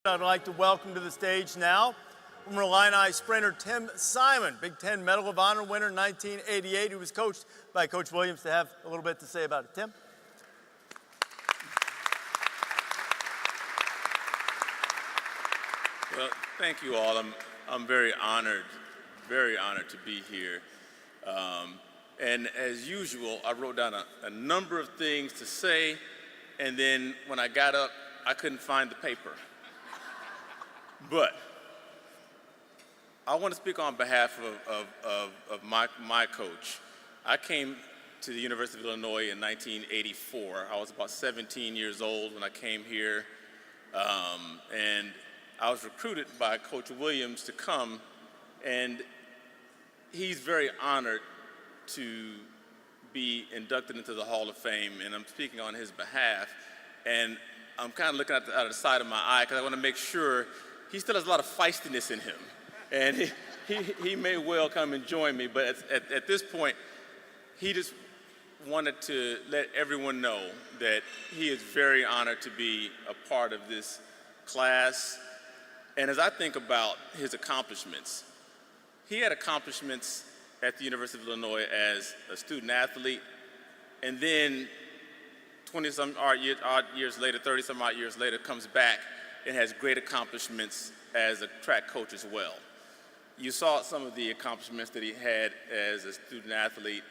I'd like to welcome to the stage now former Illini sprinter Tim Simon, Big Ten Medal of Honor winner in 1988, who was coached by Coach Williams, to have a little bit to say about it. Tim? Well, thank you all. I'm very honored to be here. And as usual, I wrote down a number of things to say, and then when I got up, I couldn't find the paper. But I want to speak on behalf of my coach. I came to the University of Illinois in 1984. I was about 17 years old when I came here, and I was recruited by Coach Williams to come, and he's very honored to be inducted into the Hall of Fame, and I'm speaking on his behalf. And I'm kind of looking out of the side of my eye because I want to make sure he still has a lot of feistiness in him. And he may well come and join me, but at this point, he just wanted to let everyone know that he is very honored to be a part of this class. And as I think about his accomplishments, he had accomplishments at the University of Illinois as a student athlete, and then 20-some odd years later, 30-some odd years later, comes back and has great accomplishments as a track coach as well. You saw some of the accomplishments that he had as a student athlete.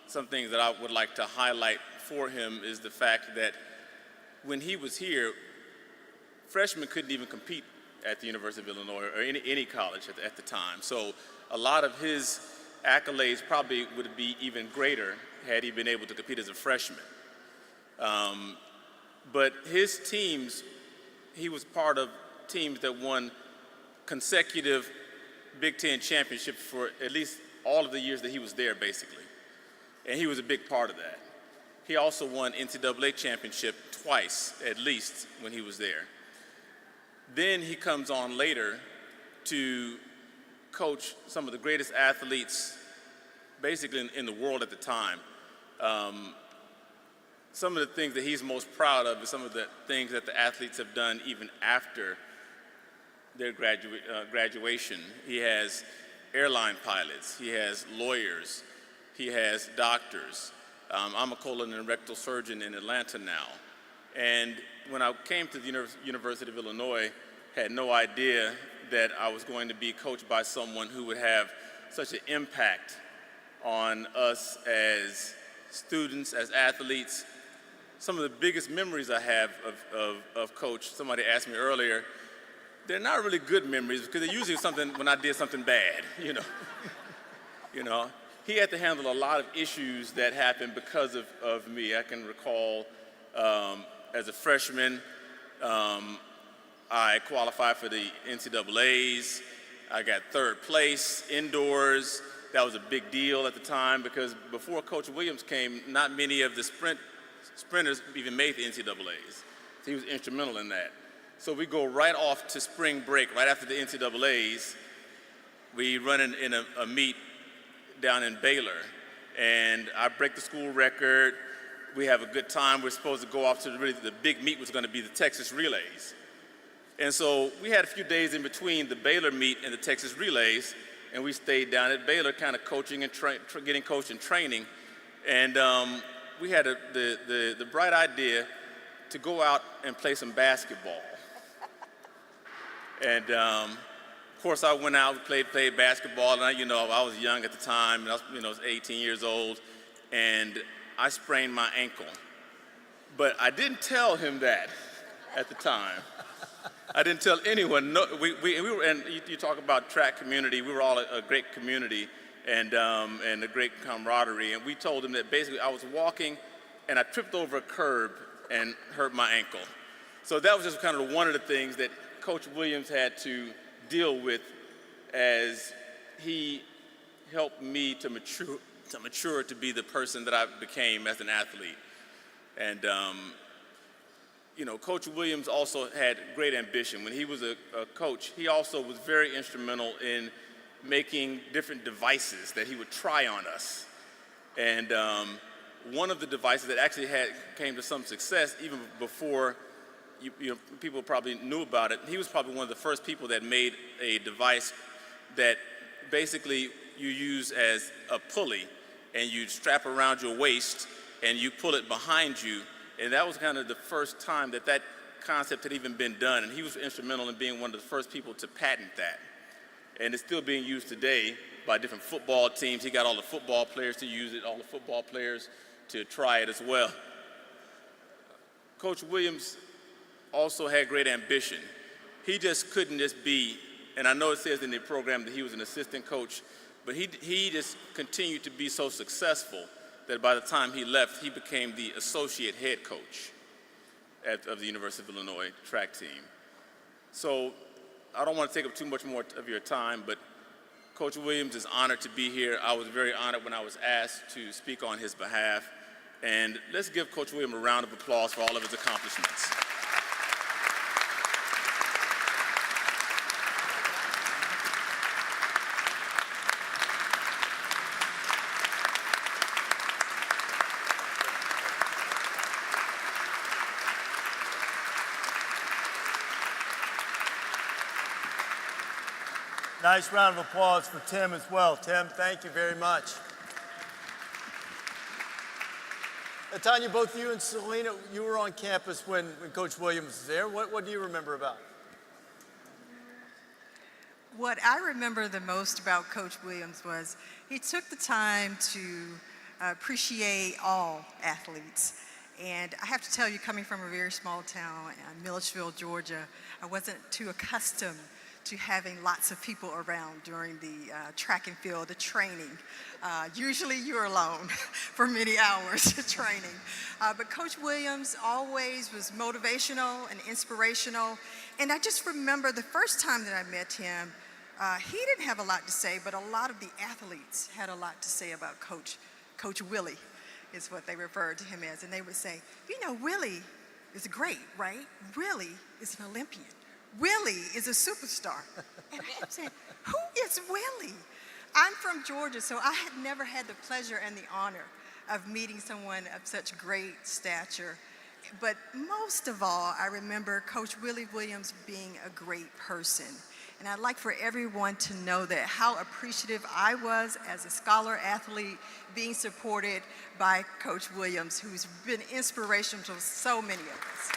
Some things that I would like to highlight for him is the fact that when he was here, freshmen couldn't even compete at the University of Illinois or any college at the time. So a lot of his accolades probably would be even greater had he been able to compete as a freshman. But his teams, he was part of teams that won consecutive Big Ten championships for at least all of the years that he was there, basically. And he was a big part of that. He also won NCAA championship twice, at least, when he was there. Then he comes on later to coach some of the greatest athletes basically in the world at the time. Some of the things that he's most proud of is some of the things that the athletes have done even after their graduation. He has airline pilots, he has lawyers, he has doctors. I'm a colon and rectal surgeon in Atlanta now. And when I came to the University of Illinois, had no idea that I was going to be coached by someone who would have such an impact on us as students, as athletes. Some of the biggest memories I have of Coach, somebody asked me earlier, they're not really good memories because they're usually something when I did something bad, you know. He had to handle a lot of issues that happened because of me. I can recall as a freshman, I qualified for the NCAAs. I got third place indoors. That was a big deal at the time because before Coach Williams came, not many of the sprinters even made the NCAAs. He was instrumental in that. So we go right off to spring break, right after the NCAAs. We run in a meet down in Baylor, and I break the school record. We have a good time. We're supposed to go off to the big meet was going to be the Texas Relays. And so we had a few days in between the Baylor meet and the Texas Relays, and we stayed down at Baylor kind of coaching and getting coached and training. And we had the bright idea to go out and play some basketball. And of course, I went out, played basketball, and I was young at the time, and I was 18 years old, and I sprained my ankle. But I didn't tell him that at the time. I didn't tell anyone. No, we were, and you talk about track community. We were all a great community and a great camaraderie. And we told him that basically I was walking, and I tripped over a curb and hurt my ankle. So that was just kind of one of the things that Coach Williams had to deal with as he helped me to mature to be the person that I became as an athlete. And Coach Williams also had great ambition. When he was a coach, he also was very instrumental in making different devices that he would try on us. And one of the devices that actually came to some success even before people probably knew about it. He was probably one of the first people that made a device that basically you use as a pulley, and you strap around your waist, and you pull it behind you. And that was kind of the first time that that concept had even been done. And he was instrumental in being one of the first people to patent that. And it's still being used today by different football teams. He got all the football players to use it, all the football players to try it as well. Coach Williams also had great ambition. He just couldn't just be, and I know it says in the program that he was an assistant coach, but he just continued to be so successful that by the time he left, he became the associate head coach of the University of Illinois track team. So I don't want to take up too much more of your time, but Coach Williams is honored to be here. I was very honored when I was asked to speak on his behalf. And let's give Coach Williams a round of applause for all of his accomplishments. Nice round of applause for Tim as well. Tim, thank you very much. Tonya, both you and Celena, you were on campus when Coach Williams was there. What do you remember about? What I remember the most about Coach Williams was he took the time to appreciate all athletes. And I have to tell you, coming from a very small town, Milledgeville, Georgia, I wasn't too accustomed to having lots of people around during the track and field, the training. Usually you're alone for many hours of training. But Coach Williams always was motivational and inspirational. And I just remember the first time that I met him, he didn't have a lot to say, but a lot of the athletes had a lot to say about Coach Willie, is what they referred to him as. And they would say, you know, Willie is great, right? Willie is an Olympian. Willie is a superstar. And I'm saying, who is Willie? I'm from Georgia, so I had never had the pleasure and the honor of meeting someone of such great stature. But most of all, I remember Coach Willie Williams being a great person. And I'd like for everyone to know that how appreciative I was as a scholar athlete being supported by Coach Williams, who's been inspirational to so many of us.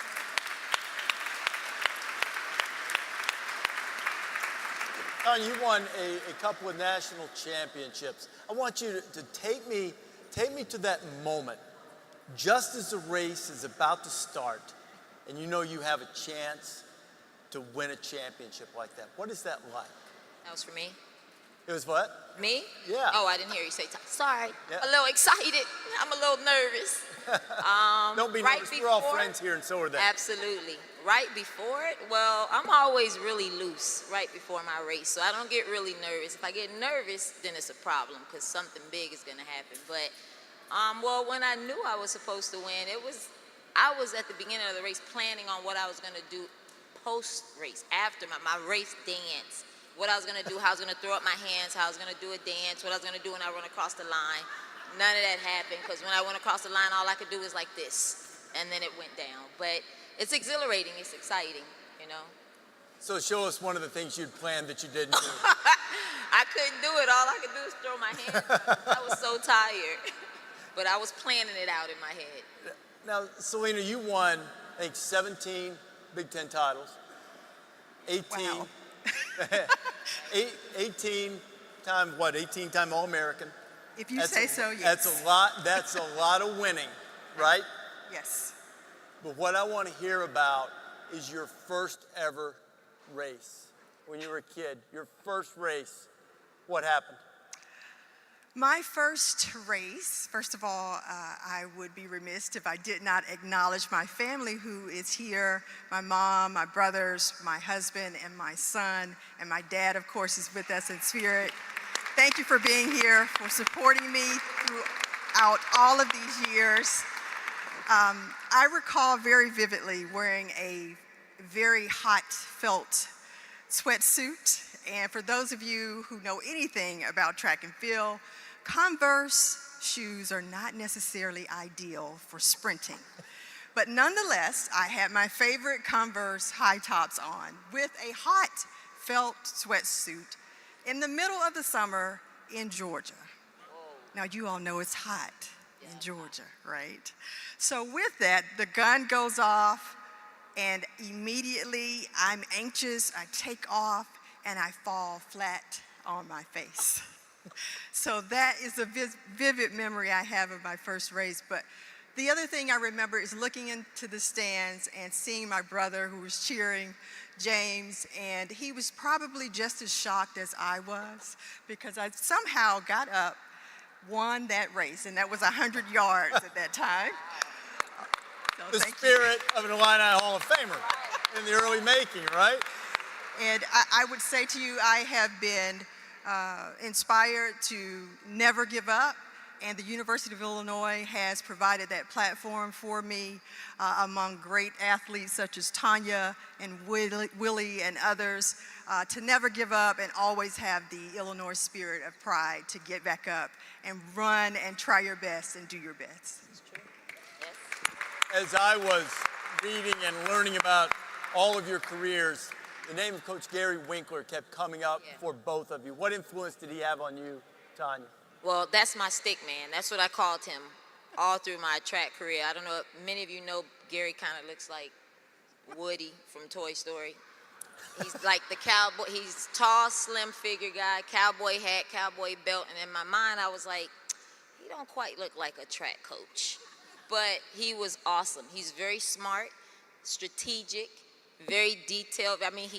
Tonya, you won a couple of national championships. I want you to take me to that moment, just as the race is about to start, and you know you have a chance to win a championship like that. What is that like? That was for me. It was what? Me? Yeah. Oh, I didn't hear you say. Sorry. Yeah. A little excited. I'm a little nervous. Don't be nervous. We're all friends here, and so are they. Absolutely. Right before it, well, I'm always really loose right before my race, so I don't get really nervous. If I get nervous, then it's a problem because something big is going to happen. But, well, when I knew I was supposed to win, I was at the beginning of the race planning on what I was going to do post-race, after my race dance. What I was going to do, how I was going to throw up my hands, how I was going to do a dance, what I was going to do when I run across the line. None of that happened because when I went across the line, all I could do was like this, and then it went down. But it's exhilarating. It's exciting, you know. So show us one of the things you'd planned that you didn't do. I couldn't do it. All I could do was throw my hands up. I was so tired. But I was planning it out in my head. Now, Celena, you won, I think, 17 Big Ten titles, 18. Wow. 18-time All-American. If you say so, yes. That's a lot of winning, right? Yes. But what I want to hear about is your first ever race. When you were a kid, your first race, what happened? My first race, first of all, I would be remiss if I did not acknowledge my family who is here, my mom, my brothers, my husband, and my son, and my dad, of course, is with us in spirit. Thank you for being here, for supporting me throughout all of these years. I recall very vividly wearing a very hot felt sweatsuit, and for those of you who know anything about track and field, Converse shoes are not necessarily ideal for sprinting. But nonetheless, I had my favorite Converse high tops on with a hot felt sweatsuit in the middle of the summer in Georgia. Now, you all know it's hot in Georgia, right? So with that, the gun goes off, and immediately I'm anxious. I take off, and I fall flat on my face. So that is a vivid memory I have of my first race. But the other thing I remember is looking into the stands and seeing my brother who was cheering, James, and he was probably just as shocked as I was because I somehow got up, won that race, and that was 100 yards at that time. So The spirit of an Illini Hall of Famer in the early making, right? And I would say to you, I have been inspired to never give up, and the University of Illinois has provided that platform for me among great athletes such as Tonya and Willie and others, to never give up and always have the Illinois spirit of pride to get back up and run and try your best and do your best. As I was reading and learning about all of your careers, the name of Coach Gary Winkler kept coming up for both of you. What influence did he have on you, Tonya? Well, that's my stick man. That's what I called him all through my track career. I don't know if many of you know Gary kind of looks like Woody from Toy Story. He's like the cowboy. He's tall, slim figure guy, cowboy hat, cowboy belt. And in my mind, I was like, he don't quite look like a track coach. But he was awesome. He's very smart, strategic, very detailed. I mean,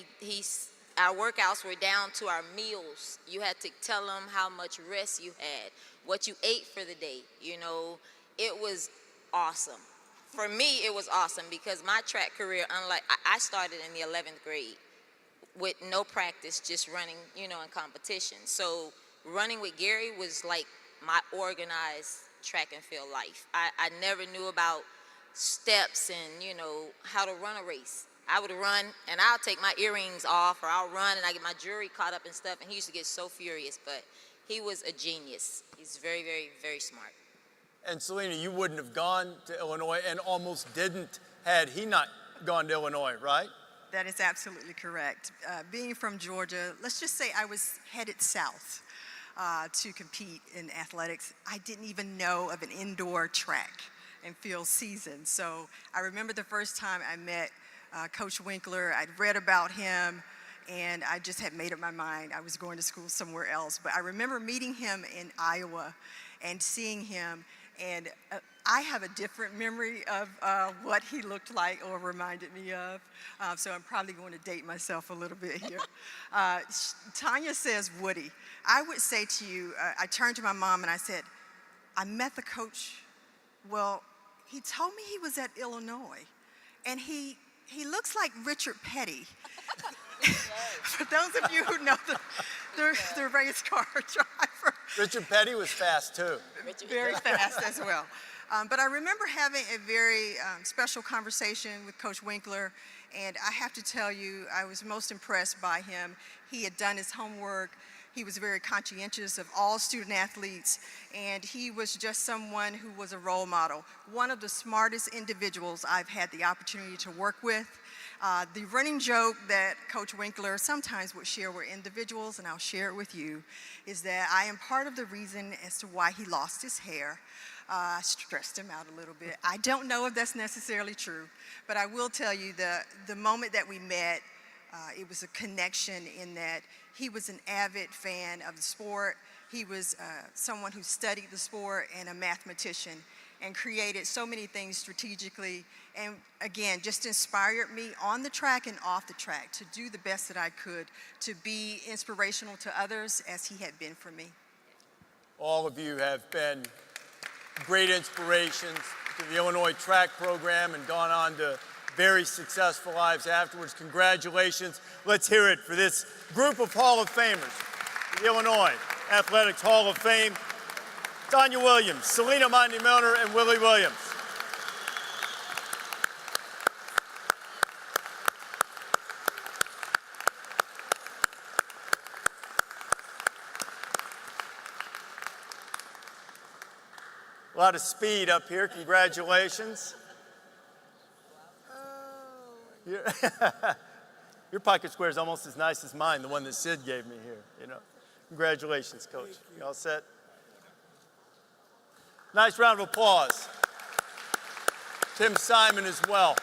our workouts were down to our meals. You had to tell him how much rest you had, what you ate for the day. You know, it was awesome. For me, it was awesome because my track career, unlike, I started in the 11th grade with no practice, just running, you know, in competition. So running with Gary was like my organized track and field life. I never knew about steps and, you know, how to run a race. I would run and I'll take my earrings off, or I'll run and I get my jewelry caught up and stuff, and he used to get so furious, but he was a genius. He's very, very, very smart. And Celena, you wouldn't have gone to Illinois and almost didn't had he not gone to Illinois, right? That is absolutely correct. Being from Georgia, let's just say I was headed south to compete in athletics. I didn't even know of an indoor track and field season. So I remember the first time I met Coach Winkler. I'd read about him, and I just had made up my mind I was going to school somewhere else. But I remember meeting him in Iowa and seeing him, and I have a different memory of what he looked like or reminded me of. So I'm probably going to date myself a little bit here. Tonya says Woody. I would say to you, I turned to my mom and I said, I met the coach. Well, he told me he was at Illinois, and he looks like Richard Petty. For those of you who know the race car driver. Richard Petty was fast too. Very fast as well. But I remember having a very special conversation with Coach Winkler, and I have to tell you, I was most impressed by him. He had done his homework. He was very conscientious of all student athletes, and he was just someone who was a role model. One of the smartest individuals I've had the opportunity to work with. The running joke that Coach Winkler sometimes would share with individuals, and I'll share it with you, is that I am part of the reason as to why he lost his hair. I stressed him out a little bit. I don't know if that's necessarily true, but I will tell you the moment that we met, it was a connection in that he was an avid fan of the sport. He was someone who studied the sport and a mathematician and created so many things strategically, and again, just inspired me on the track and off the track to do the best that I could to be inspirational to others as he had been for me. All of you have been great inspirations to the Illinois track program and gone on to very successful lives afterwards. Congratulations. Let's hear it for this group of Hall of Famers, the Illinois Athletics Hall of Fame. Tonya Williams, Celena Mondie-Milner, and Willie Williams. A lot of speed up here. Congratulations. Your pocket square is almost as nice as mine, the one that Sid gave me here, you know. Congratulations, Coach. You all set? Nice round of applause. Tim Simon as well.